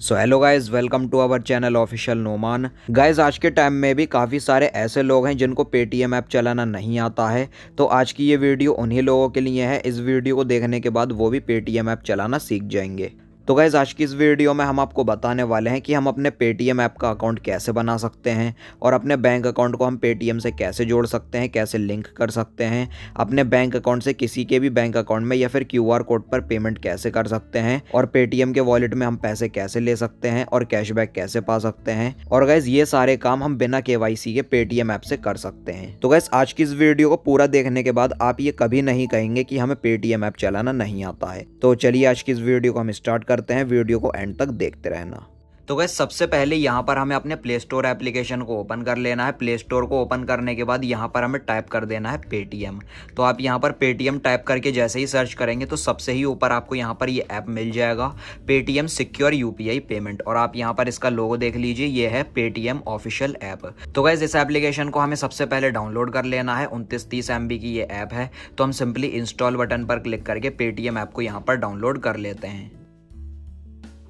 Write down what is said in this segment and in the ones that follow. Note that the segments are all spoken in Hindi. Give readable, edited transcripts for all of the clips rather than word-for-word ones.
So hello guys, welcome to our channel official Noman. Guys, आज के टाइम में भी काफ़ी सारे ऐसे लोग हैं जिनको पेटीएम ऐप चलाना नहीं आता है। तो आज की ये वीडियो उन्हीं लोगों के लिए है। इस वीडियो को देखने के बाद वो भी पेटीएम ऐप चलाना सीख जाएंगे। तो गाइज, आज की इस वीडियो में हम आपको बताने वाले हैं कि हम अपने पेटीएम ऐप का अकाउंट कैसे बना सकते हैं और अपने बैंक अकाउंट को हम पेटीएम से कैसे जोड़ सकते हैं, कैसे लिंक कर सकते हैं, अपने बैंक अकाउंट से किसी के भी बैंक अकाउंट में या फिर क्यूआर कोड पर पेमेंट कैसे कर सकते हैं और पेटीएम के वॉलेट में हम पैसे कैसे ले सकते हैं और कैशबैक कैसे पा सकते हैं। और गाइज, ये सारे काम हम बिना केवाईसी के पेटीएम ऐप से कर सकते हैं। तो गाइज, आज की इस वीडियो को पूरा देखने के बाद आप ये कभी नहीं कहेंगे कि हमें पेटीएम ऐप चलाना नहीं आता है। तो चलिए आज की इस वीडियो को हम स्टार्ट करते हैं। वीडियो को एंड तक देखते रहना। तो गाइस, सबसे पहले यहाँ पर हमें अपने प्ले स्टोर एप्लीकेशन को ओपन कर लेना है। प्ले स्टोर को ओपन करने के बाद यहाँ पर हमें टाइप कर देना है पेटीएम। तो आप यहाँ पर पेटीएम टाइप करके जैसे ही सर्च करेंगे तो सबसे ही ऊपर आपको यहाँ पर ये ऐप मिल जाएगा, पेटीएम सिक्योर यूपीआई पेमेंट। और आप यहाँ पर इसका लोगो देख लीजिए, ये है पेटीएम ऑफिशियल ऐप। तो गाइस, इस एप्लीकेशन को हमें सबसे पहले डाउनलोड कर लेना है। 29-30 MB की ये ऐप है। तो हम सिंपली इंस्टॉल बटन पर क्लिक करके पेटीएम ऐप को यहाँ पर डाउनलोड कर लेते हैं।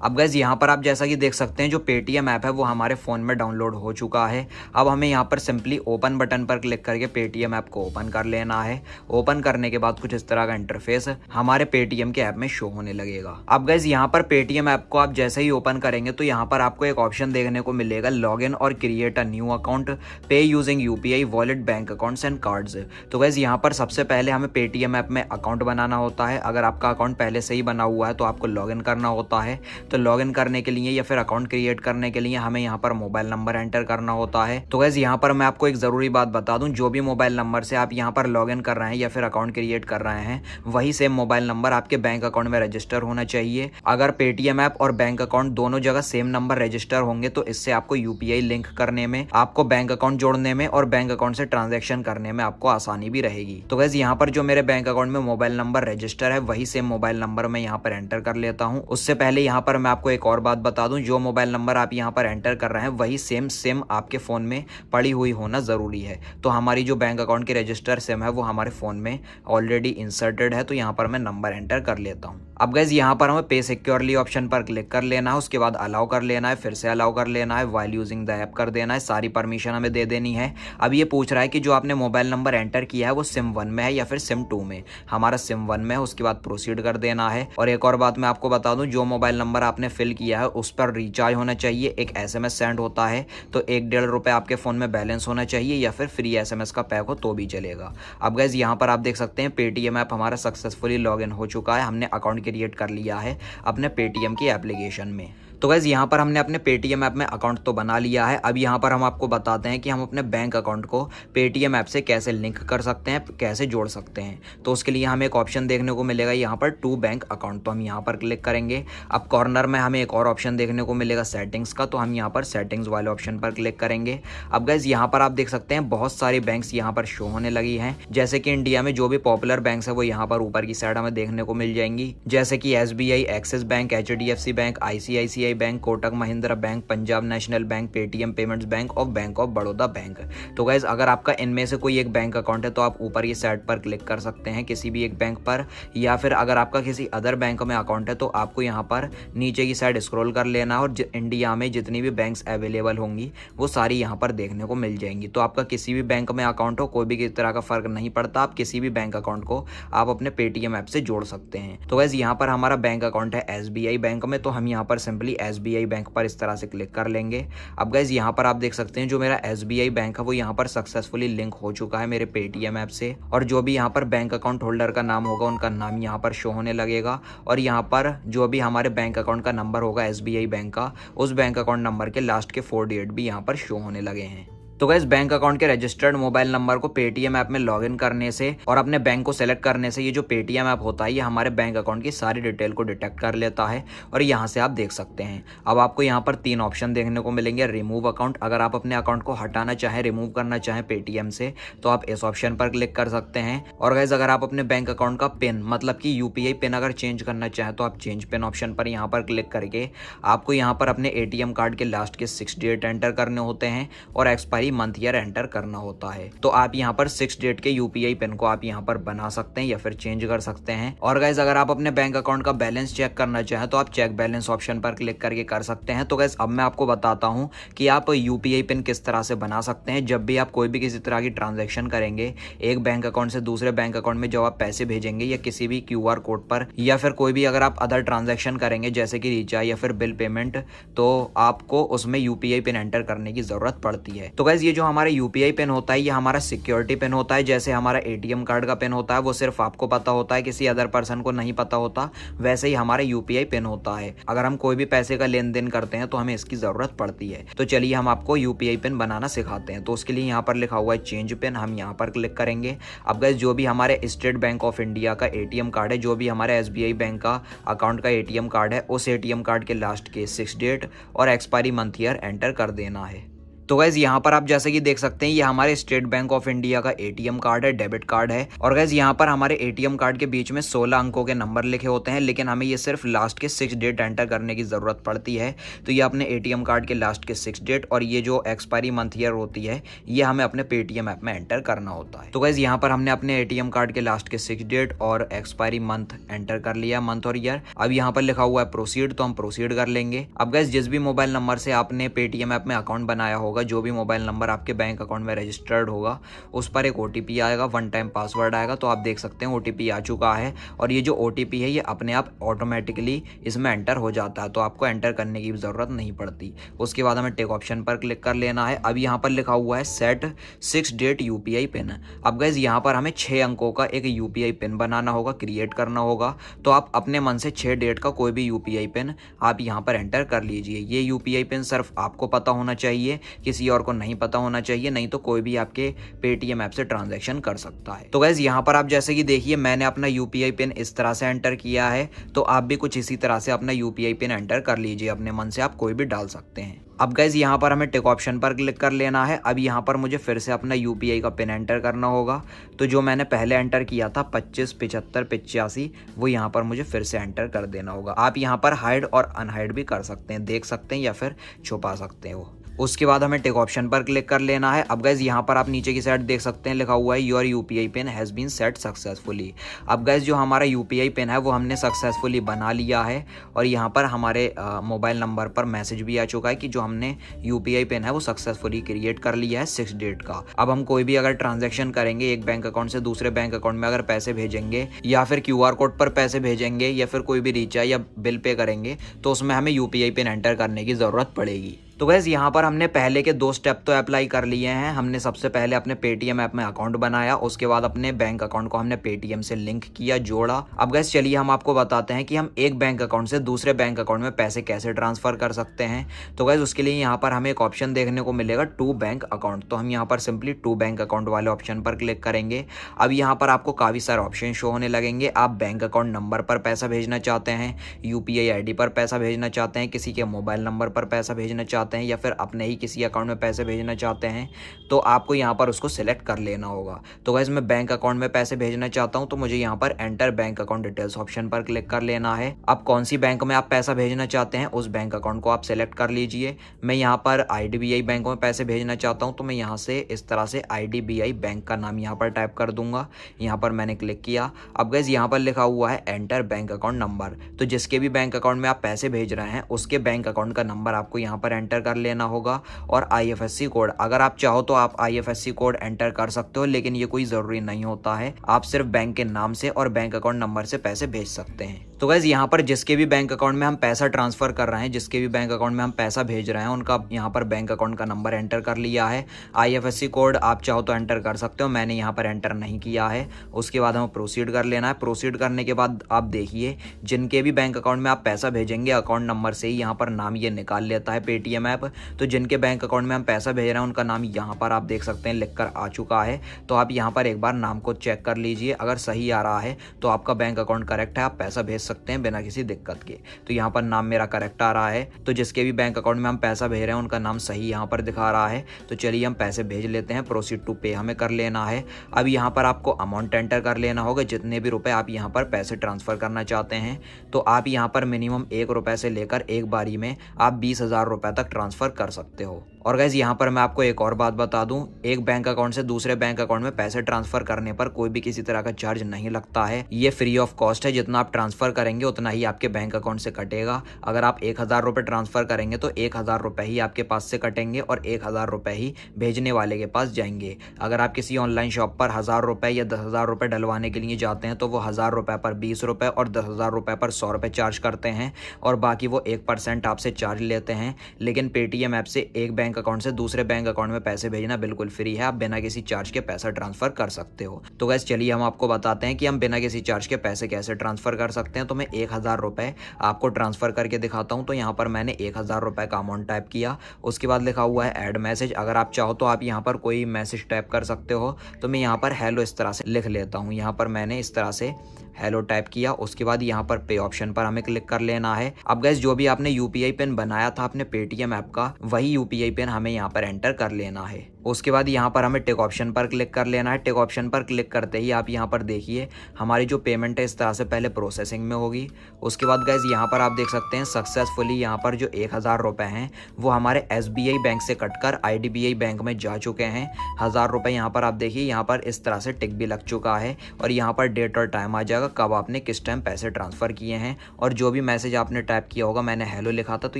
अब गाइस, यहाँ पर आप जैसा कि देख सकते हैं जो पेटीएम ऐप है वो हमारे फ़ोन में डाउनलोड हो चुका है। अब हमें यहाँ पर सिंपली ओपन बटन पर क्लिक करके पेटीएम ऐप को ओपन कर लेना है। ओपन करने के बाद कुछ इस तरह का इंटरफेस हमारे पेटीएम के ऐप में शो होने लगेगा। अब गाइस, यहाँ पर पेटीएम ऐप को आप जैसे ही ओपन करेंगे तो यहाँ पर आपको एक ऑप्शन देखने को मिलेगा, लॉग इन और क्रिएट अ न्यू अकाउंट, पे using UPI wallet bank accounts and cards. तो गाइस, यहाँ पर सबसे पहले हमें पेटीएम ऐप में अकाउंट बनाना होता है। अगर आपका अकाउंट पहले से ही बना हुआ है तो आपको लॉग इन करना होता है। तो लॉगिन करने के लिए या फिर अकाउंट क्रिएट करने के लिए हमें यहाँ पर मोबाइल नंबर एंटर करना होता है। तो गाइस, यहाँ पर मैं आपको एक जरूरी बात बता दूं, जो भी मोबाइल नंबर से आप यहाँ पर लॉगिन कर रहे हैं या फिर अकाउंट क्रिएट कर रहे हैं, वही सेम मोबाइल नंबर आपके बैंक अकाउंट में रजिस्टर होना चाहिए। अगर पेटीएम ऐप और बैंक अकाउंट दोनों जगह सेम नंबर रजिस्टर होंगे तो इससे आपको यूपीआई लिंक करने में, आपको बैंक अकाउंट जोड़ने में और बैंक अकाउंट से ट्रांजेक्शन करने में आपको आसानी भी रहेगी। तो गाइस, यहाँ पर जो मेरे बैंक अकाउंट में मोबाइल नंबर रजिस्टर है वही सेम मोबाइल नंबर मैं यहाँ पर एंटर कर लेता हूँ। उससे पहले यहाँ पर मैं आपको एक और बात बता दूं, जो मोबाइल नंबर आप यहां पर एंटर कर रहे हैं वही सेम आपके फोन में पड़ी हुई होना जरूरी है। तो हमारी जो बैंक अकाउंट की रजिस्टर सिम है वो हमारे फोन में ऑलरेडी इंसर्टेड है। तो यहां पर मैं नंबर एंटर कर लेता हूं। अब गाइस, यहां पर हमें पे सिक्योरली ऑप्शन पर क्लिक कर लेना है। उसके बाद अलाउ कर लेना है, फिर से अलाउ कर लेना है, वाइल यूजिंग द ऐप कर देना है, सारी परमिशन हमें दे देनी है। अब ये पूछ रहा है कि जो आपने मोबाइल नंबर एंटर किया है वो सिम 1 में है या फिर सिम 2 में। हमारा सिम 1 में है। उसके बाद प्रोसीड कर देना है। और एक और बात मैं आपको बता दूं, जो मोबाइल नंबर आपने फिल किया है उस पर रिचार्ज होना चाहिए, एक एसएमएस सेंड होता है। तो 1-1.5 रुपए आपके फोन में बैलेंस होना चाहिए या फिर फ्री एसएमएस का पैक हो तो भी चलेगा। अब गाइस, यहाँ पर आप देख सकते हैं पेटीएम ऐप हमारा सक्सेसफुली लॉगिन हो चुका है। हमने अकाउंट क्रिएट कर लिया है अपने पेटीएम की एप्लीकेशन में। तो गाइस, यहाँ पर हमने अपने पेटीएम ऐप में अकाउंट तो बना लिया है। अब यहाँ पर हम आपको बताते हैं कि हम अपने बैंक अकाउंट को पेटीएम ऐप से कैसे लिंक कर सकते हैं, कैसे जोड़ सकते हैं। तो उसके लिए हमें एक ऑप्शन देखने को मिलेगा यहाँ पर टू बैंक अकाउंट। तो हम यहाँ पर क्लिक करेंगे। अब कॉर्नर में हमें एक और ऑप्शन देखने को मिलेगा सेटिंग्स का। तो हम यहाँ पर सेटिंग्स वाले ऑप्शन पर क्लिक करेंगे। अब गाइस, यहाँ पर आप देख सकते हैं बहुत सारी बैंक्स यहाँ पर शो होने लगी हैं। जैसे कि इंडिया में जो भी पॉपुलर बैंक्स है वो यहाँ पर ऊपर की साइड हमें देखने को मिल जाएंगी, जैसे कि SBI, axis bank, HDFC bank, ICICI bank, Kotak Mahindra bank, Punjab national bank, Paytm payments bank और बैंक ऑफ बड़ौदा बैंक। तो गाइस, अगर आपका इनमें से कोई एक बैंक अकाउंट है तो आप ऊपर ये साइड पर क्लिक कर सकते हैं किसी भी एक बैंक पर, या फिर अगर आपका किसी अदर बैंक में अकाउंट है तो आपको यहाँ पर नीचे की साइड स्क्रॉल कर लेना और इंडिया में जितनी भी बैंक्स अवेलेबल होंगी वो सारी यहाँ पर देखने को मिल जाएंगी। तो आपका किसी भी बैंक में अकाउंट हो, कोई भी किसी तरह का फर्क नहीं पड़ता, आप किसी भी बैंक अकाउंट को आप अपने पेटीएम ऐप से जोड़ सकते हैं। तो गाइस, यहाँ पर हमारा बैंक अकाउंट है एसबीआई बैंक में। तो हम यहाँ पर सिंपली एसबीआई बैंक पर इस तरह से क्लिक कर लेंगे। अब गाइस, यहाँ पर आप देख सकते हैं जो मेरा एसबीआई बैंक है वो यहाँ पर सक्सेसफुली लिंक हो चुका है मेरे पेटीएम ऐप से। और जो भी यहाँ पर बैंक अकाउंट होल्डर का नाम होगा उनका नाम यहाँ पर शो होने लगेगा। और यहाँ पर जो भी हमारे बैंक अकाउंट का नंबर होगा एसबीआई बैंक का, उस बैंक अकाउंट नंबर के लास्ट के 4 डिजिट भी यहाँ पर शो होने लगे हैं। तो गाइस, बैंक अकाउंट के रजिस्टर्ड मोबाइल नंबर को पेटीएम ऐप में लॉगिन करने से और अपने बैंक को सेलेक्ट करने से ये जो पेटीएम ऐप होता है ये हमारे बैंक अकाउंट की सारी डिटेल को डिटेक्ट कर लेता है। और यहाँ से आप देख सकते हैं। अब आपको यहाँ पर 3 ऑप्शन देखने को मिलेंगे। रिमूव अकाउंट, अगर आप अपने अकाउंट को हटाना चाहें, रिमूव करना चाहें पेटीएम से तो आप इस ऑप्शन पर क्लिक कर सकते हैं। और गाइस, अगर आप अपने बैंक अकाउंट का पिन, मतलब कि यूपीआई पिन अगर चेंज करना चाहें तो आप चेंज पिन ऑप्शन पर यहाँ पर क्लिक करके आपको यहाँ पर अपने एटीएम कार्ड के लास्ट के 6 डिजिट एंटर करने होते हैं और expiry expiry month year enter करना होता है। तो आप यहाँ पर 6 डेट के यूपीआई पिन को आप यहाँ पर बना सकते हैं या फिर चेंज कर सकते हैं। और गाइस अगर आप अपने बैंक अकाउंट का बैलेंस चेक करना चाहें तो आप चेक बैलेंस ऑप्शन पर क्लिक करके कर सकते हैं। तो गाइस अब मैं आपको बताता हूँ कि आप यूपीआई पिन किस तरह से बना सकते हैं। जब भी आप कोई भी किसी तरह की ट्रांजैक्शन करेंगे एक बैंक अकाउंट से दूसरे बैंक अकाउंट में, जब आप पैसे भेजेंगे या किसी भी क्यूआर कोड पर, या फिर कोई भी अगर आप अदर ट्रांजैक्शन करेंगे जैसे कि रिचार्ज या फिर बिल पेमेंट, तो आपको उसमें यूपीआई पिन एंटर करने की जरूरत पड़ती है। तो गाइस ये जो हमारा यूपीआई पिन होता है ये हमारा सिक्योरिटी पिन होता है। जैसे हमारा एटीएम कार्ड का पिन होता है वो सिर्फ आपको पता होता है, किसी अदर पर्सन को नहीं पता होता, वैसे ही हमारा यूपीआई पिन होता है। अगर हम कोई भी पैसे का लेन देन करते हैं तो हमें इसकी जरूरत पड़ती है। तो चलिए हम आपको यूपीआई पिन बनाना सिखाते हैं। तो उसके लिए यहाँ पर लिखा हुआ है चेंज पिन, हम यहाँ पर क्लिक करेंगे। अब गाइस जो भी हमारे स्टेट बैंक ऑफ इंडिया का एटीएम कार्ड है, जो भी हमारे एसबीआई बैंक का अकाउंट का एटीएम कार्ड है, उस एटीएम कार्ड के लास्ट के 6 डेट और एक्सपायरी मंथ ईयर एंटर कर देना है। तो गाइज यहाँ पर आप जैसे कि देख सकते हैं ये हमारे स्टेट बैंक ऑफ इंडिया का एटीएम कार्ड है, डेबिट कार्ड है। और गाइज यहाँ पर हमारे एटीएम कार्ड के बीच में 16 अंकों के नंबर लिखे होते हैं, लेकिन हमें ये सिर्फ लास्ट के 6 डेट एंटर करने की जरूरत पड़ती है। तो ये अपने एटीएम कार्ड के लास्ट के 6 डेट और ये जो एक्सपायरी मंथ ईयर होती है ये हमें अपने पेटीएम ऐप में एंटर करना होता है। तो गाइज यहाँ पर हमने अपने एटीएम कार्ड के लास्ट के 6 डेट और एक्सपायरी मंथ एंटर कर लिया, मंथ और ईयर। अब यहाँ पर लिखा हुआ है प्रोसीड, तो हम प्रोसीड कर लेंगे। अब गाइज जिस भी मोबाइल नंबर से आपने पेटीएम ऐप में अकाउंट बनाया होगा, जो भी मोबाइल नंबर आपके बैंक अकाउंट में रजिस्टर्ड होगा, उस पर एक ओटीपी आएगा, 1 टाइम पासवर्ड आएगा। तो आप देख सकते हैं ओटीपी आ चुका है और ये जो ओटीपी है ये अपने आप ऑटोमेटिकली इसमें एंटर हो जाता है, तो आपको एंटर करने की जरूरत नहीं पड़ती। उसके बाद हमें टिक ऑप्शन पर क्लिक कर लेना है। अब यहाँ पर लिखा हुआ है सेट 6 डेट यूपीआई पिन। अब गाइस यहाँ पर हमें 6 अंकों का एक यूपीआई पिन बनाना होगा, क्रिएट करना होगा। तो आप अपने मन से 6 डेट का कोई भी यूपीआई पिन आप यहाँ पर एंटर कर लीजिए। ये यूपीआई पिन सिर्फ आपको पता होना चाहिए, किसी और को नहीं पता होना चाहिए, नहीं तो कोई भी आपके पेटीएम ऐप से ट्रांजैक्शन कर सकता है। तो गाइस यहाँ पर आप जैसे कि देखिए मैंने अपना यूपीआई पिन इस तरह से एंटर किया है, तो आप भी कुछ इसी तरह से अपना यूपीआई पिन एंटर कर लीजिए, अपने मन से आप कोई भी डाल सकते हैं। अब गाइस यहाँ पर हमें टिक ऑप्शन पर क्लिक कर लेना है। अब यहाँ पर मुझे फिर से अपना यूपीआई का पिन एंटर करना होगा। तो जो मैंने पहले एंटर किया था 25 75 85, वो यहाँ पर मुझे फिर से एंटर कर देना होगा। आप यहाँ पर हाइड और अनहाइड भी कर सकते हैं, देख सकते हैं या फिर छुपा सकते हैं वो। उसके बाद हमें टिक ऑप्शन पर क्लिक कर लेना है। अब गाइस यहाँ पर आप नीचे की साइड देख सकते हैं लिखा हुआ है your UPI pin has been set successfully. अब गाइस जो हमारा यूपीआई पिन है वो हमने सक्सेसफुली बना लिया है और यहाँ पर हमारे मोबाइल नंबर पर मैसेज भी आ चुका है कि जो हमने यूपीआई पिन है वो सक्सेसफुली क्रिएट कर लिया है 6 डेट का। अब हम कोई भी अगर ट्रांजेक्शन करेंगे एक बैंक अकाउंट से दूसरे बैंक अकाउंट में, अगर पैसे भेजेंगे या फिर क्यूआर कोड पर पैसे भेजेंगे या फिर कोई भी रिचार्ज या बिल पे करेंगे, तो उसमें हमें यूपीआई पिन एंटर करने की जरूरत पड़ेगी। तो गैस यहाँ पर हमने पहले के 2 स्टेप तो अप्लाई कर लिए हैं। हमने सबसे पहले अपने पेटीएम ऐप में अकाउंट बनाया, उसके बाद अपने बैंक अकाउंट को हमने पेटीएम से लिंक किया, जोड़ा। अब गैस चलिए हम आपको बताते हैं कि हम एक बैंक अकाउंट से दूसरे बैंक अकाउंट में पैसे कैसे ट्रांसफर कर सकते हैं। तो गैस उसके लिए यहाँ पर हमें एक ऑप्शन देखने को मिलेगा टू बैंक अकाउंट। तो हम यहाँ पर सिंपली टू बैंक अकाउंट वाले ऑप्शन पर क्लिक करेंगे। अब यहाँ पर आपको काफ़ी सारे ऑप्शन शो होने लगेंगे। आप बैंक अकाउंट नंबर पर पैसा भेजना चाहते हैं, यूपीआई आईडी पर पैसा भेजना चाहते हैं, किसी के मोबाइल नंबर पर पैसा भेजना चाहते हैं या फिर अपने ही किसी अकाउंट में पैसे भेजना चाहते हैं, तो आपको यहाँ पर उसको सिलेक्ट कर लेना होगा। तो गाइस मैं बैंक अकाउंट में पैसे भेजना चाहता हूँ, तो मुझे यहाँ पर enter bank account details option पर क्लिक कर लेना है। अब कौन सी बैंक में आप पैसा भेजना चाहते हैं उस बैंक अकाउंट को आप सिलेक्ट कर लीजिए। मैं यहाँ पर आईडीबीआई बैंक में पैसे भेजना चाहता हूँ, तो मैं यहाँ से इस तरह से आईडीबीआई बैंक का नाम यहाँ पर टाइप कर दूंगा। यहाँ पर मैंने क्लिक किया। अब गाइस यहाँ पर लिखा हुआ है एंटर बैंक अकाउंट नंबर। तो जिसके भी बैंक अकाउंट में आप पैसे भेज रहे हैं उसके बैंक अकाउंट का नंबर आपको यहाँ पर एंटर कर लेना होगा। और आईएफएससी कोड, अगर आप चाहो तो आप आईएफएससी कोड एंटर कर सकते हो, लेकिन ये कोई जरूरी नहीं होता है। आप सिर्फ बैंक के नाम से और बैंक अकाउंट नंबर से पैसे भेज सकते हैं। तो गाइस यहाँ पर जिसके भी बैंक अकाउंट में हम पैसा ट्रांसफर कर रहे हैं, जिसके भी बैंक अकाउंट में हम पैसा भेज रहे हैं, उनका यहाँ पर बैंक अकाउंट का नंबर एंटर कर लिया है। आईएफएससी कोड आप चाहो तो एंटर कर सकते हो, मैंने यहाँ पर एंटर नहीं किया है। उसके बाद हमें प्रोसीड कर लेना है। प्रोसीड करने के बाद आप देखिए जिनके भी बैंक अकाउंट में आप पैसा भेजेंगे अकाउंट नंबर से ही यहाँ पर नाम ये निकाल लेता है पेटीएम ऐप। तो जिनके बैंक अकाउंट में हम पैसा भेज रहे हैं उनका नाम यहाँ पर आप देख सकते हैं लिखकर आ चुका है। तो आप यहाँ पर एक बार नाम को चेक कर लीजिए, अगर सही आ रहा है तो आपका बैंक अकाउंट करेक्ट है, आप पैसा भेज सकते हैं बिना किसी दिक्कत के। तो यहाँ पर नाम मेरा करेक्ट आ रहा है। तो जिसके भी बैंक अकाउंट में हम पैसा भेज रहे हैं उनका नाम सही यहाँ पर दिखा रहा है। तो चलिए हम पैसे भेज लेते हैं। प्रोसीड टू पे हमें कर लेना है। अब यहाँ पर आपको अमाउंट एंटर कर लेना होगा, जितने भी रुपए आप यहाँ पर पैसे ट्रांसफर करना चाहते हैं। तो आप यहाँ पर मिनिमम 1 रुपए से लेकर एक बारी में आप 20,000 रुपए तक ट्रांसफर कर सकते हो। और गाइज यहाँ पर मैं आपको एक और बात बता दूं, एक बैंक अकाउंट से दूसरे बैंक अकाउंट में पैसे ट्रांसफर करने पर कोई भी किसी तरह का चार्ज नहीं लगता है। ये फ्री ऑफ कॉस्ट है। जितना आप ट्रांसफर करेंगे उतना ही आपके बैंक अकाउंट से कटेगा। अगर आप 1,000 रुपये ट्रांसफर करेंगे तो 1,000 रुपये ही आपके पास से कटेंगे और 1,000 रुपये ही भेजने वाले के पास जाएंगे। अगर आप किसी ऑनलाइन शॉप पर 1,000 रुपये या 10,000 रुपये डलवाने के लिए जाते हैं तो वो 1,000 रुपये पर 20 रुपये और 10,000 रुपये पर 100 रुपये चार्ज करते हैं और बाकी वो 1% आपसे चार्ज लेते हैं। लेकिन पेटीएम ऐप से एक बैंक अकाउंट से दूसरे बैंक अकाउंट में पैसे भेजना बिल्कुल फ्री है। आप बिना किसी चार्ज के पैसा ट्रांसफर कर सकते हो। तो गाइस चलिए हम आपको बताते हैं कि हम बिना किसी चार्ज के पैसे कैसे ट्रांसफर कर सकते हैं। तो मैं 1,000 रुपये आपको ट्रांसफर करके दिखाता हूं। तो यहाँ पर मैंने 1,000 रुपये का अमाउंट टाइप किया, उसके बाद लिखा हुआ है ऐड मैसेज। अगर आप चाहो तो आप यहाँ पर कोई मैसेज टाइप कर सकते हो। तो मैं यहाँ पर हेलो इस तरह से लिख लेता हूँ। यहाँ पर मैंने इस तरह से हेलो टाइप किया। उसके बाद यहाँ पर पे ऑप्शन पर हमें क्लिक कर लेना है। अब गाइस जो भी आपने यूपीआई पिन बनाया था अपने पेटीएम ऐप का, वही यूपीआई पिन हमें यहाँ पर एंटर कर लेना है। उसके बाद यहाँ पर हमें टिक ऑप्शन पर क्लिक कर लेना है। टिक ऑप्शन पर क्लिक करते ही आप यहाँ पर देखिए हमारी जो पेमेंट है इस तरह से पहले प्रोसेसिंग में होगी। उसके बाद गाइस यहाँ पर आप देख सकते हैं सक्सेसफुली यहाँ पर जो 1,000 रुपये हैं वो हमारे एसबीआई बैंक से कटकर आईडीबीआई बैंक में जा चुके हैं। 1,000 रुपये यहाँ पर आप देखिए यहाँ पर इस तरह से टिक भी लग चुका है और यहाँ पर डेट और टाइम आ जाएगा कब आपने किस टाइम पैसे ट्रांसफर किए हैं। और जो भी मैसेज आपने टाइप किया होगा, मैंने हेलो लिखा था तो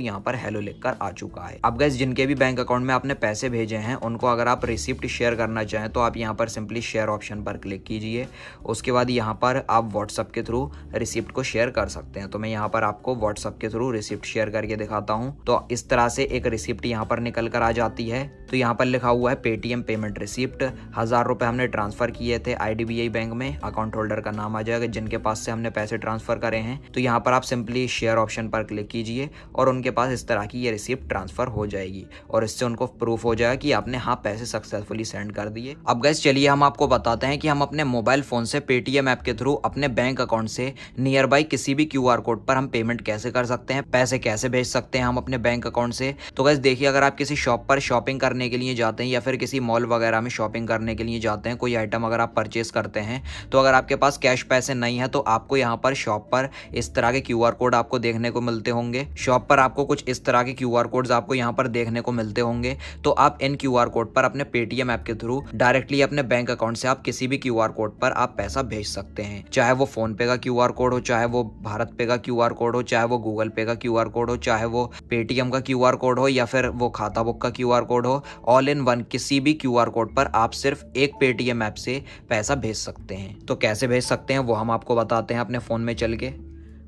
यहाँ पर हेलो लिखकर आ चुका है। अब गाइस जिनके भी बैंक अकाउंट में आपने पैसे भेजे हैं उनको अगर आप रिसिप्ट शेयर करना चाहें तो आप यहाँ पर सिंपली शेयर ऑप्शन पर क्लिक कीजिए। उसके बाद यहाँ पर आप व्हाट्सएप के थ्रू रिसिप्ट को शेयर कर सकते हैं। तो मैं यहाँ पर आपको व्हाट्सएप के थ्रू रिसिप्ट शेयर करके दिखाता हूँ। तो इस तरह से एक रिसिप्ट यहाँ पर निकल कर आ जाती है। तो यहाँ पर लिखा हुआ है पेटीएम पेमेंट रिसिप्ट। 1,000 रुपये हमने ट्रांसफर किए थे आईडीबीआई बैंक में। अकाउंट होल्डर का नाम आ जाएगा जिनके पास से हमने पैसे ट्रांसफर करे हैं। तो यहाँ पर आप सिंपली शेयर ऑप्शन पर क्लिक कीजिए और उनके पास इस तरह की ये रिसिप्ट ट्रांसफर हो जाएगी और इससे उनको प्रूफ हो जाएगा कि आपने हाँ पैसे सक्सेसफुली सेंड कर दिए। अब गाइस चलिए हम आपको बताते हैं कि हम अपने मोबाइल फोन से पेटीएम ऐप के थ्रू अपने बैंक अकाउंट से नियर बाई किसी भी क्यूआर कोड पर हम पेमेंट कैसे कर सकते हैं, पैसे कैसे भेज सकते हैं हम अपने बैंक अकाउंट से। तो गाइस देखिए अगर आप किसी शॉप पर शॉपिंग करने के लिए जाते हैं या फिर किसी मॉल वगैरह में शॉपिंग करने के लिए जाते हैं, कोई आइटम अगर आप परचेस करते हैं तो अगर आपके पास कैश पैसे नहीं है तो आपको यहाँ पर शॉप पर इस तरह के क्यूआर कोड आपको देखने को मिलते होंगे। शॉप पर आपको कुछ इस तरह के क्यूआर कोड्स आपको यहाँ पर देखने को मिलते होंगे। तो आप इन क्यूआर कोड पर अपने पेटीएम ऐप के थ्रू डायरेक्टली अपने बैंक अकाउंट से आप किसी भी क्यूआर कोड पर आप पैसा भेज सकते हैं। चाहे वो फोन पे का क्यूआर कोड हो, चाहे वो भारत पे का क्यूआर कोड हो, चाहे वो गूगल पे का क्यूआर कोड हो, चाहे वो पेटीएम का क्यूआर कोड हो या फिर वो खाता बुक का क्यूआर कोड हो, ऑल इन वन किसी भी क्यूआर कोड पर आप सिर्फ एक पेटीएम ऐप से पैसा भेज सकते हैं। तो कैसे भेज सकते हैं वो हम आपको बताते हैं अपने फोन में चल के।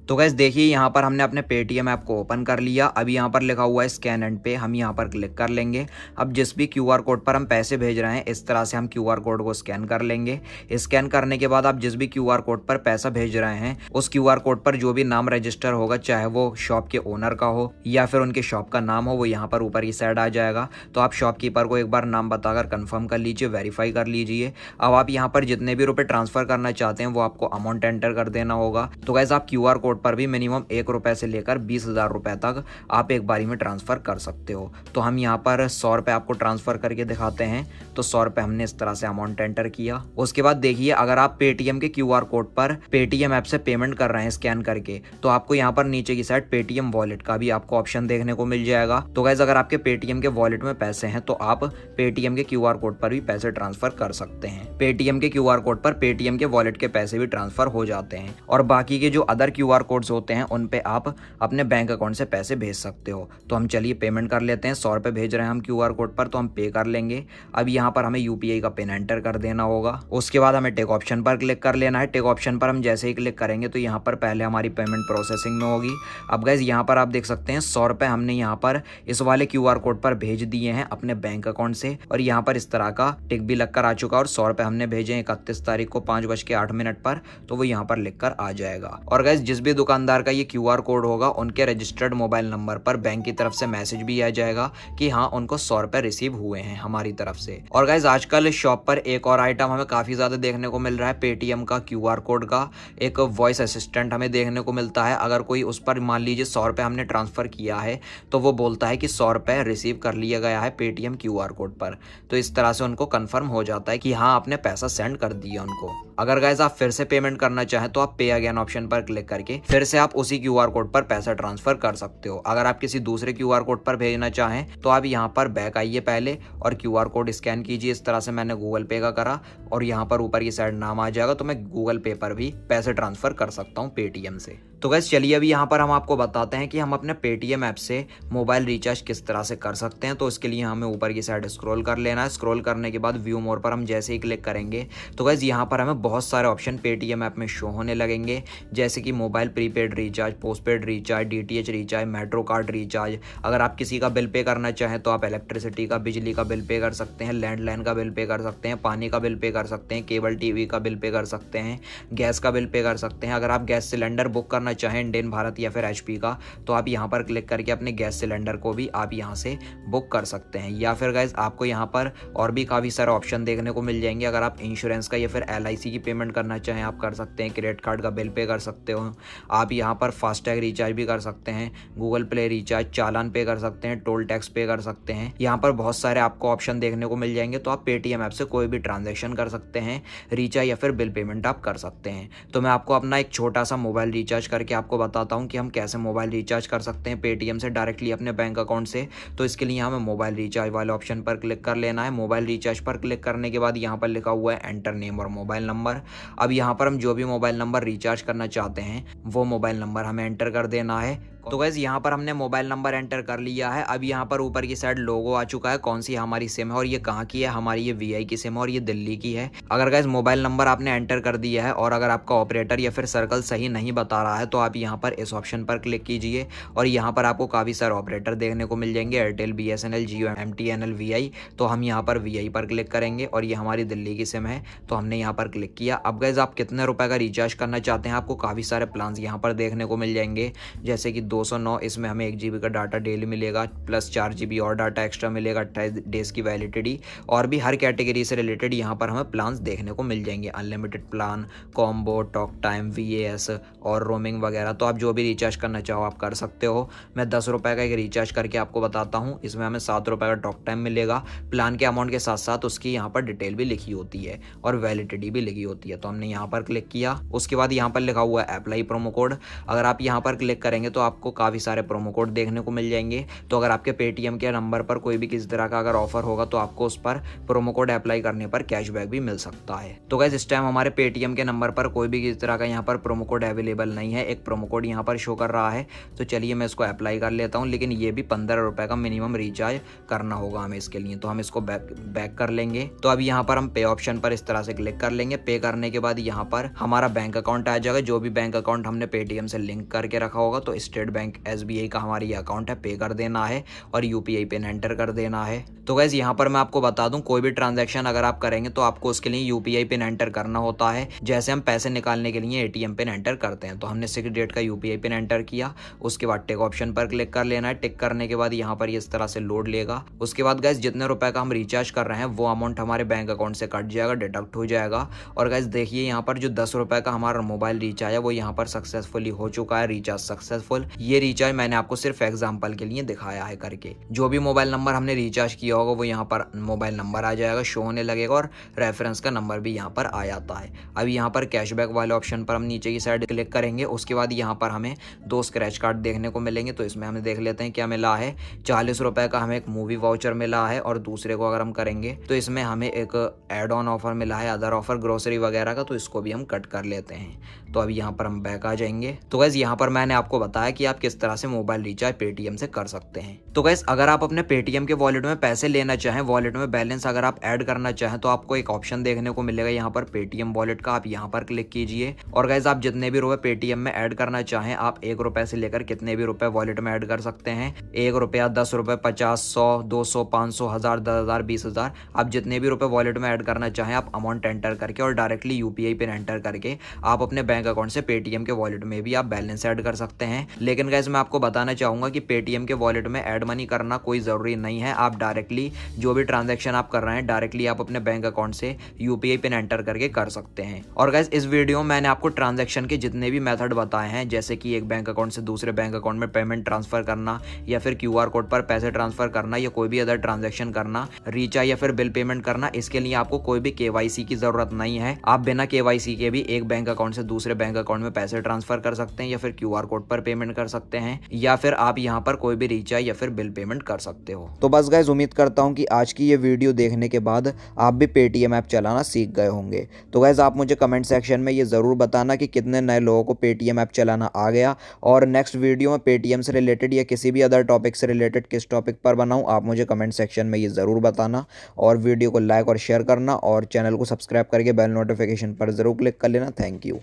तो गाइस देखिए यहाँ पर हमने अपने पेटीएम ऐप को ओपन कर लिया। अभी यहाँ पर लिखा हुआ है स्कैन एंड पे, हम यहाँ पर क्लिक कर लेंगे। अब जिस भी क्यूआर कोड पर हम पैसे भेज रहे हैं इस तरह से हम क्यूआर कोड को स्कैन कर लेंगे। स्कैन करने के बाद आप जिस भी क्यूआर कोड पर पैसा भेज रहे हैं उस क्यूआर कोड पर जो भी नाम रजिस्टर होगा, चाहे वो शॉप के ओनर का हो या फिर उनके शॉप का नाम हो, वो यहाँ पर ऊपर की साइड आ जाएगा। तो आप शॉपकीपर को एक बार नाम बताकर कन्फर्म कर लीजिए, वेरीफाई कर लीजिए। अब आप यहाँ पर जितने भी रुपए ट्रांसफर करना चाहते हैं वो आपको अमाउंट एंटर कर देना होगा। तो गाइस आप क्यूआर कोड पर भी मिनिमम 1 रुपए से लेकर 20,000 रुपए तक आप एक बारी में ट्रांसफर कर सकते हो। तो हम यहाँ पर 100 रुपए आपको ट्रांसफर करके दिखाते हैं। तो 100 रुपए हमने इस तरह से अमाउंट एंटर किया। उसके बाद देखिए अगर आप पेटीएम के क्यूआर कोड पर पेटीएम ऐप से पेमेंट कर रहे हैं स्कैन करके, तो आपको यहाँ पर नीचे की साइड पेटीएम वॉलेट का भी आपको ऑप्शन देखने को मिल जाएगा। तो गाइस अगर आपके पेटीएम के वॉलेट में पैसे हैं तो आप पेटीएम के क्यूआर कोड पर भी पैसे ट्रांसफर कर सकते हैं। पेटीएम के क्यूआर कोड पर पेटीएम के वॉलेट के पैसे भी ट्रांसफर हो जाते हैं और बाकी के जो अदर क्यूआर कोड्स होते हैं उन पे आप अपने बैंक अकाउंट से पैसे भेज सकते हो। तो हम चलिए पेमेंट कर लेते हैं। 100 रुपए भेज रहे हैं हम क्यूआर कोड पर, तो हम पे कर लेंगे। अब यहाँ पर हमें यूपीआई का पिन एंटर कर देना होगा। उसके बाद हमें टेक ऑप्शन पर क्लिक कर लेना है। टेक ऑप्शन पर हम जैसे ही क्लिक करेंगे तो यहाँ पर पहले हमारी पेमेंट प्रोसेसिंग में होगी। अब गाइस यहाँ पर आप देख सकते हैं 100 रुपए हमने यहाँ पर इस वाले क्यूआर कोड पर भेज दिए हैं अपने बैंक अकाउंट से और यहाँ पर इस तरह का टिक भी लगकर आ चुका और 100 रुपए हमने भेजे 31 तारीख को 5:08 पर, तो वो यहाँ पर लिखकर आ जाएगा। और गाइस जिस भी दुकानदार का ये क्यूआर कोड होगा उनके रजिस्टर्ड मोबाइल नंबर पर बैंक की तरफ से मैसेज भी आ जाएगा कि हाँ उनको 100 रुपए रिसीव हुए हैं हमारी तरफ से। और गाइस आजकल शॉप पर एक और आइटम हमें काफी ज्यादा देखने को मिल रहा है, पेटीएम का क्यूआर कोड का एक वॉइस असिस्टेंट हमें देखने को मिलता है। अगर कोई उस पर मान लीजिए 100 रुपए हमने ट्रांसफर किया है तो वो बोलता है कि 100 रुपए रिसीव कर लिया गया है पेटीएम क्यूआर कोड पर। तो इस तरह से उनको कंफर्म हो जाता है कि हाँ आपने पैसा सेंड कर दिया उनको। अगर गाइस आप फिर से पेमेंट करना चाहें तो आप पे अगेन ऑप्शन पर क्लिक करके फिर से आप उसी क्यूआर कोड पर पैसा ट्रांसफर कर सकते हो। अगर आप किसी दूसरे क्यूआर कोड पर भेजना चाहें तो आप यहाँ पर बैक आइए पहले और क्यूआर कोड स्कैन कीजिए। इस तरह से मैंने गूगल पे का करा और यहाँ पर ऊपर की साइड नाम आ जाएगा, तो मैं गूगल पे पर भी पैसे ट्रांसफर कर सकता हूँ पेटीएम से। तो गाइस चलिए अभी यहाँ पर हम आपको बताते हैं कि हम अपने पेटीएम ऐप से मोबाइल रिचार्ज किस तरह से कर सकते हैं। तो इसके लिए हमें ऊपर की साइड स्क्रॉल कर लेना है। स्क्रॉल करने के बाद व्यू मोर पर हम जैसे ही क्लिक करेंगे तो गाइस यहाँ पर हमें बहुत सारे ऑप्शन पेटीएम ऐप में शो होने लगेंगे, जैसे कि mobile prepaid recharge, postpaid recharge, DTH recharge, metro card recharge. अगर आप किसी का बिल पे करना चाहें तो आप इलेक्ट्रिसिटी का, बिजली का बिल पे कर सकते हैं, लैंडलाइन का बिल पे कर सकते हैं, पानी का बिल पे कर सकते हैं, केबल टीवी का बिल पे कर सकते हैं, गैस का बिल पे कर सकते हैं। अगर आप गैस सिलेंडर बुक करना चाहें इंडेन भारत या फिर एचपी का, तो आप यहाँ पर क्लिक करके अपने गैस सिलेंडर को भी आप यहाँ से बुक कर सकते हैं। या फिर गाइस आपको यहाँ पर और भी काफ़ी सारे ऑप्शन देखने को मिल जाएंगे। अगर आप इंश्योरेंस का या फिर एलआईसी की पेमेंट करना चाहें आप कर सकते हैं, क्रेडिट कार्ड का बिल पे कर सकते हो, आप यहाँ पर फास्टैग रिचार्ज भी कर सकते हैं, गूगल प्ले रिचार्ज, चालान पे कर सकते हैं, टोल टैक्स पे कर सकते हैं। यहाँ पर बहुत सारे आपको ऑप्शन देखने को मिल जाएंगे। तो आप पेटीएम ऐप से कोई भी ट्रांजेक्शन कर सकते हैं, रिचार्ज या फिर बिल पेमेंट आप कर सकते हैं। तो मैं आपको अपना एक छोटा सा मोबाइल रिचार्ज करके आपको बताता हूँ कि हम कैसे मोबाइल रिचार्ज कर सकते हैं पेटीएम से डायरेक्टली अपने बैंक अकाउंट से। तो इसके लिए हमें मोबाइल रिचार्ज वाले ऑप्शन पर क्लिक कर लेना है। मोबाइल रिचार्ज पर क्लिक करने के बाद यहाँ पर लिखा हुआ है एंटर नेम और मोबाइल नंबर। अब यहाँ पर हम जो भी मोबाइल नंबर रिचार्ज करना चाहते हैं वो मोबाइल नंबर हमें एंटर कर देना है। तो गाइस यहाँ पर हमने मोबाइल नंबर एंटर कर लिया है। अब यहाँ पर ऊपर की साइड लोगो आ चुका है कौन सी हमारी सिम है और ये कहाँ की है, हमारी ये वीआई की सिम है और ये दिल्ली की है। अगर गाइस मोबाइल नंबर आपने एंटर कर दिया है और अगर आपका ऑपरेटर या फिर सर्कल सही नहीं बता रहा है तो आप यहाँ पर इस ऑप्शन पर क्लिक कीजिए और यहाँ पर आपको काफ़ी सारे ऑपरेटर देखने को मिल जाएंगे, एयरटेल, बीएसएनएल, जियो, एमटीएनएल, वीआई। तो हम यहाँ पर वीआई पर क्लिक करेंगे और ये हमारी दिल्ली की सिम है तो हमने यहाँ पर क्लिक किया। अब गाइस आप कितने रुपए का रिचार्ज करना चाहते हैं, आपको काफ़ी सारे प्लान यहाँ पर देखने को मिल जाएंगे, जैसे कि 209, इसमें हमें 1 GB का डाटा डेली मिलेगा प्लस 4 GB और डाटा एक्स्ट्रा मिलेगा, 28 डेज की वैलिडिटी। और भी हर कैटेगरी से रिलेटेड यहाँ पर हमें प्लान्स देखने को मिल जाएंगे, unlimited plan, combo, talk time, VAS और रोमिंग वगैरह। तो आप जो भी रिचार्ज करना चाहो आप कर सकते हो। मैं 10 रुपये का एक रिचार्ज करके आपको बताता हूँ। इसमें हमें 7 रुपये का टॉक टाइम मिलेगा। प्लान के अमाउंट के साथ साथ उसकी यहाँ पर डिटेल भी लिखी होती है और वैलिडिटी भी लिखी होती है। तो हमने यहाँ पर क्लिक किया। उसके बाद यहाँ पर लिखा हुआ है अप्लाई प्रोमो कोड। अगर आप यहाँ पर क्लिक करेंगे तो आपको काफ़ी सारे प्रोमो कोड देखने को मिल जाएंगे। तो अगर आपके पेटीएम के नंबर पर कोई भी किसी तरह का अगर ऑफर होगा तो आपको उस पर प्रोमो कोड अप्लाई करने पर कैशबैक भी मिल सकता है। तो गाइस इस टाइम हमारे पेटीएम के नंबर पर कोई भी किसी तरह का यहाँ पर प्रोमो कोड अवेलेबल नहीं है। एक प्रोमो कोड यहाँ पर शो कर रहा है तो चलिए मैं इसको अप्लाई कर लेता हूँ, लेकिन ये भी 15 रुपये का मिनिमम रिचार्ज करना होगा हमें इसके लिए। तो हम इसको बैक कर लेंगे। तो अभी यहाँ पर हम पे ऑप्शन पर इस तरह से क्लिक कर लेंगे। पे करने के बाद यहाँ पर हमारा बैंक अकाउंट आ जाएगा, जो भी बैंक अकाउंट हमने पेटीएम से लिंक करके रखा होगा। तो स्टेट बैंक, SBI का हमारी अकाउंट है, पे कर देना है और UPI पिन एंटर कर देना है। तो गाइस यहाँ पर मैं आपको बता दूं कोई भी ट्रांजैक्शन अगर आप करेंगे तो आपको उसके लिए UPI पिन एंटर करना होता है, जैसे हम पैसे निकालने के लिए ATM पिन एंटर करते हैं। तो हमने 6 डिजिट का UPI पिन एंटर किया। उसके बाद टिक ऑप्शन पर क्लिक कर लेना है। टिक करने के बाद यहाँ पर इस तरह से लोड लेगा। उसके बाद गाइस जितने रुपए का हम रिचार्ज कर रहे हैं वो अमाउंट हमारे बैंक अकाउंट से कट जाएगा, डिडक्ट हो जाएगा। और गाइस देखिए यहाँ पर जो 10 रुपए का हमारा मोबाइल रिचार्ज है वो यहाँ पर सक्सेसफुली हो चुका है, रिचार्ज सक्सेसफुल। ये रिचार्ज मैंने आपको सिर्फ एग्जाम्पल के लिए दिखाया है करके। जो भी मोबाइल नंबर हमने रिचार्ज किया होगा वो यहाँ पर मोबाइल नंबर आ जाएगा, शो होने लगेगा और रेफरेंस का नंबर भी यहाँ पर आ जाता है। अब यहाँ पर कैशबैक वाले ऑप्शन पर हम नीचे की साइड क्लिक करेंगे। उसके बाद यहाँ पर हमें 2 स्क्रैच कार्ड देखने को मिलेंगे। तो इसमें हमें देख लेते हैं क्या मिला है। 40 रुपए का हमें एक मूवी वाउचर मिला है और दूसरे को अगर हम करेंगे तो इसमें हमें एक एड ऑन ऑफर मिला है, अदर ऑफर ग्रोसरी वगैरह का। तो इसको भी हम कट कर लेते हैं। तो अभी यहाँ पर हम बैक आ जाएंगे। तो गाइस यहाँ पर मैंने आपको बताया कि आप किस तरह से मोबाइल रिचार्ज पेटीएम से कर सकते हैं। तो गाइस अगर आप अपने पेटीएम के वॉलेट में पैसे लेना चाहें, वॉलेट में बैलेंस अगर आप ऐड करना चाहें तो आपको एक ऑप्शन देखने को मिलेगा यहाँ पर पेटीएम वॉलेट का। आप यहाँ पर क्लिक कीजिए और गाइस आप जितने भी रुपए पेटीएम में ऐड करना चाहें आप 1 रुपए से लेकर कितने भी रुपए वॉलेट में ऐड कर सकते हैं। 1 रुपया, 10 रुपए, 50, 100, 200, 500, 1000, 10,000, 20,000, आप जितने भी रुपए वॉलेट में ऐड करना चाहें आप अमाउंट एंटर करके और डायरेक्टली UPI पिन एंटर करके आप अपने बैंक अकाउंट से पेटीएम के वॉलेट में भी आप बैलेंस ऐड कर सकते हैं। लेकिन लेकिन गाइस मैं आपको बताना चाहूँगा कि पेटीएम के वॉलेट में ऐड मनी करना कोई ज़रूरी नहीं है। आप डायरेक्टली जो भी ट्रांजैक्शन आप कर रहे हैं डायरेक्टली आप अपने बैंक अकाउंट से यूपीआई पिन एंटर करके कर सकते हैं। और गाइस इस वीडियो में मैंने आपको ट्रांजैक्शन के जितने भी मेथड बताए हैं, जैसे कि एक बैंक अकाउंट से दूसरे बैंक अकाउंट में पेमेंट ट्रांसफर करना या फिर क्यूआर कोड पर पैसे ट्रांसफर करना या कोई भी अदर ट्रांजैक्शन करना, रिचार्ज या फिर बिल पेमेंट करना, इसके लिए आपको कोई भी केवाईसी की जरूरत नहीं है। आप बिना केवाईसी के भी एक बैंक अकाउंट से दूसरे बैंक अकाउंट में पैसे ट्रांसफर कर सकते हैं या फिर क्यूआर कोड पर पेमेंट कर सकते हैं या फिर आप यहाँ पर कोई भी रिचार्ज या फिर बिल पेमेंट कर सकते हो। तो बस गाइस उम्मीद करता हूँ कि आज की ये वीडियो देखने के बाद आप भी पेटीएम ऐप चलाना सीख गए होंगे। तो गाइस आप मुझे कमेंट सेक्शन में ये ज़रूर बताना कि कितने नए लोगों को पेटीएम ऐप चलाना आ गया, और नेक्स्ट वीडियो में पेटीएम से रिलेटेड या किसी भी अदर टॉपिक से रिलेटेड किस टॉपिक पर बनाऊँ आप मुझे कमेंट सेक्शन में ये ज़रूर बताना। और वीडियो को लाइक और शेयर करना और चैनल को सब्सक्राइब करके बेल नोटिफिकेशन पर ज़रूर क्लिक कर लेना। Thank you.